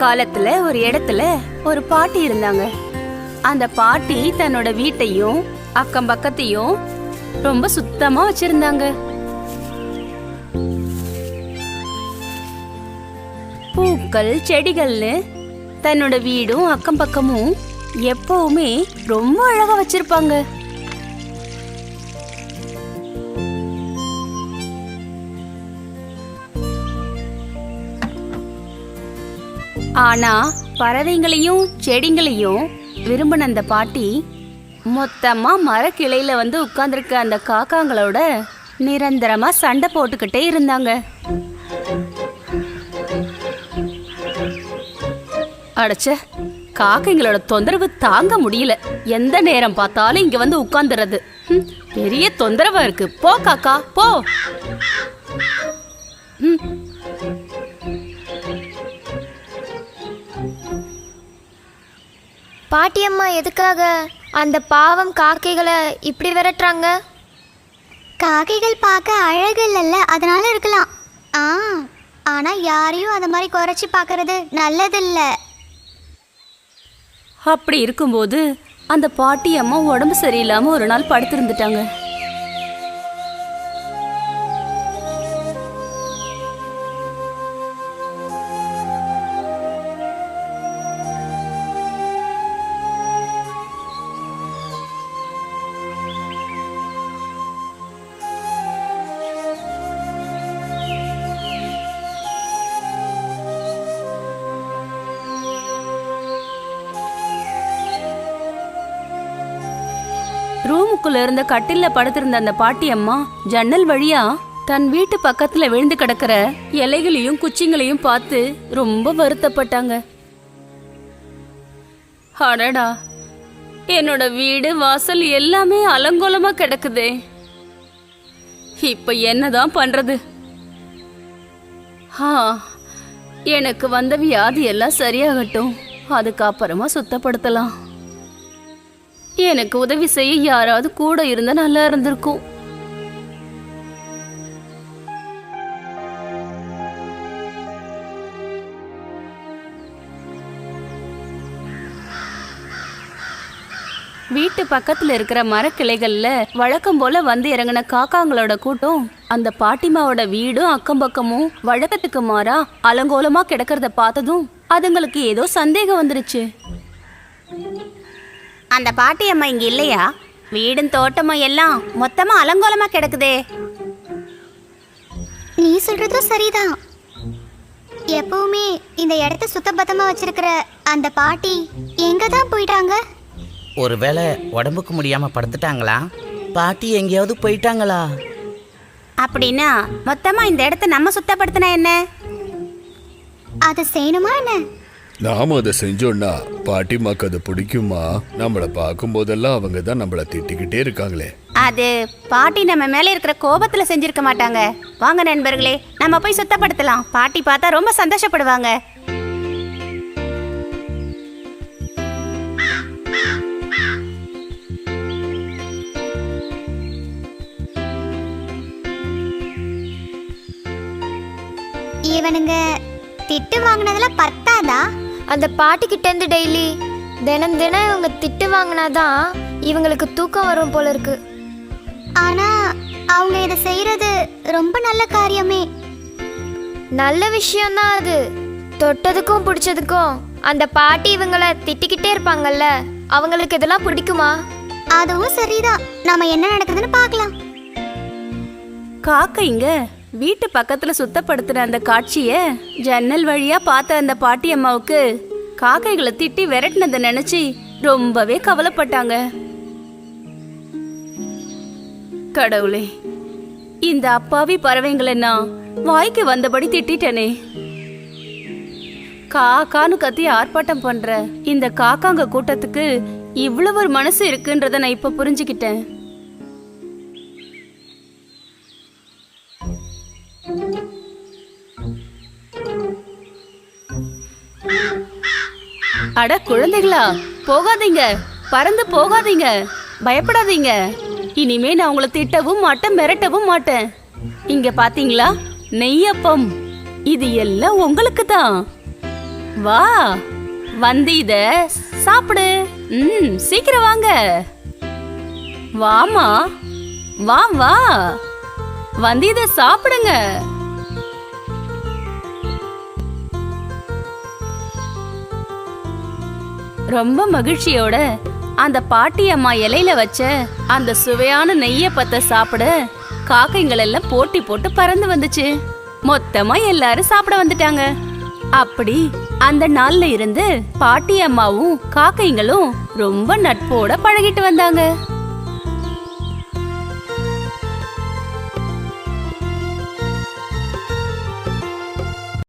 காலத்துல ஒரு இடத்துல ஒரு பாட்டி இருந்தாங்க. அந்த பாட்டி தன்னோட வீட்டையும் அக்கம் பக்கத்தையும் ரொம்ப சுத்தமா வச்சிருந்தாங்க. பூக்கள் செடிகள்னு தன்னோட வீடும் அக்கம் பக்கமும் எப்பவுமே ரொம்ப அழகா வச்சிருப்பாங்க. ஆனா பறவைங்களையும் செடிங்களையும் விரும்பின அந்த பாட்டி மொத்தமா மரக்கிளையில வந்து உட்கார்ந்துருக்க அந்த காக்காங்களோட நிரந்தரமா சண்டை போட்டுக்கிட்டே இருந்தாங்க. அடச்ச, காக்கைங்களோட தொந்தரவு தாங்க முடியல. எந்த நேரம் பார்த்தாலும் இங்க வந்து உட்கார்ந்துறது பெரிய தொந்தரவா இருக்கு. போ காக்கா போ. பாட்டியம்மா எதுக்காக அந்த பாவம் காக்கைகளை இப்படி விரட்டுறாங்க? காக்கைகள் பார்க்க அழகு இல்லைல்ல, அதனால இருக்கலாம். ஆனா யாரையும் அந்த மாதிரி குறைச்சி பார்க்கறது நல்லதில்ல. அப்படி இருக்கும்போது அந்த பாட்டி அம்மா உடம்பு சரியில்லாம ஒரு நாள் படுத்திருந்துட்டாங்க. ரூமுக்குள்ள இருந்த கட்டில்ல படுத்திருந்த அந்த பாட்டி அம்மா ஜன்னல் வழியா தன் வீட்டு பக்கத்துல விழுந்து கிடக்கிற இலைகளையும் குச்சிங்களையும் பார்த்து ரொம்ப வருத்தப்பட்டாங்க. அடடா, என்னோட வீடு வாசல் எல்லாமே அலங்கோலமா கிடக்குதே. இப்ப என்னதான் பண்றது? எனக்கு வந்த வியாதி எல்லாம் சரியாகட்டும், அதுக்கப்புறமா சுத்தப்படுத்தலாம். எனக்கு உதவி செய்ய யாராவது கூட இருந்தா நல்லா இருந்திருக்கும். வீட்டு பக்கத்துல இருக்கிற மரக்கிளைகள்ல வழக்கம் போல வந்து இறங்கின காக்காங்களோட கூட்டம் அந்த பாட்டிமாவோட வீடும் அக்கம் பக்கமும் வழக்கத்துக்கு மாறா அலங்கோலமா கிடக்கிறத பார்த்ததும் அதுங்களுக்கு ஏதோ சந்தேகம் வந்துருச்சு. அந்த பாட்டி அம்மா இங்க இல்லையா? வீடும் தோட்டமும் எல்லாம் மொத்தமா அலங்கோலமா கிடக்குதே. நீ சொல்றதும் சரிதான். எப்பவுமே இந்த இடத்த சுத்தபத்தமா வச்சிருக்கிற அந்த பாட்டி எங்க தான் போயிட்டாங்க? ஒருவேளை உடம்புக்கு முடியாம படுத்துட்டாங்களா? பாட்டி எங்கேயாவது போயிட்டாங்களா? அப்படின்னா மொத்தமா இந்த இடத்த நம்ம சுத்தப்படுத்தினா என்ன? அதை செய்யணுமா என்ன? நாம அதை செஞ்சோம்னா பாட்டிமாக்கு அது பிடிக்குமா? நம்மளை பார்க்கும் போதெல்லாம் அவங்க தான் நம்மளை திட்டிக்கிட்டே இருக்காங்களே. அது பாட்டி நம்ம மேல இருக்கிற கோபத்துல செஞ்சிருக்க மாட்டாங்க. வாங்க நண்பர்களே, நம்ம போய் சுத்தப்படுத்தலாம். பாட்டி பார்த்தா ரொம்ப சந்தோஷப்படுவாங்க. இவனுங்க திட்டு வாங்கினதுல பத்தாதா? அந்த பாட்டிக்கிட்ட இருந்து டெய்லி தினம் தினம் இவங்க திட்டு வாங்கினாதான் இவங்களுக்கு தூக்கம் வரும் போல இருக்கு. ஆனா அவங்க இதை செய்யறது ரொம்ப நல்ல காரியமே. நல்ல விஷயம்தான் அது. தொட்டதுக்கும் பிடிச்சதுக்கும் அந்த பாட்டி இவங்கள திட்டிக்கிட்டே இருப்பாங்கல்ல, அவங்களுக்கு இதெல்லாம் பிடிக்குமா? அதுவும் சரிதான். நாம என்ன நடக்குதுன்னு பார்க்கலாம். காக்கைங்க வீட்டு பக்கத்துல சுத்தப்படுத்துற அந்த காட்சிய ஜன்னல் வழியா பார்த்த அந்த பாட்டி அம்மாவுக்கு காக்கைகளை திட்டி விரட்டினதை நினைச்சு ரொம்பவே கவலைப்பட்டாங்க. கடவுளே, இந்த அப்பாவி பறவைங்களை நான் வாய்க்கு வந்தபடி திட்டனே. காக்கான்னு கத்தி ஆர்ப்பாட்டம் பண்ற இந்த காக்காங்க கூட்டத்துக்கு இவ்வளவு ஒரு மனசு இருக்குன்றத நான் இப்ப புரிஞ்சுக்கிட்டேன். அட குழந்தைகளா, போகாதீங்க, பறந்து போகாதீங்க, பயப்படாதீங்க. இனிமே நான் உங்களை திட்டவும் மாட்டேன், மிரட்டவும் மாட்டேன். இங்க பாத்தீங்களா, நெய்யப்பம். இது எல்லாம் உங்களுக்கு தான். வா வந்து இத சாப்பிடு. சீக்கிரம் வாங்க. வாமா, வா வா, வந்து இத சாப்பிடுங்க. ரொம்ப மகிழ்ச்சியோட அந்த பாட்டி அம்மா இலையில வச்ச அந்த சுவையான நெய்யப்பத்தை சாப்பிட காக்கைங்கள் எல்லாம் போட்டி போட்டு பறந்து வந்துச்சு. மொத்தமா எல்லாரும் சாப்பிட வந்துட்டாங்க. அப்படி அந்த நாள்ல இருந்து பாட்டி அம்மாவும் காக்கைங்களும் ரொம்ப நட்போட பழகிட்டு வந்தாங்க.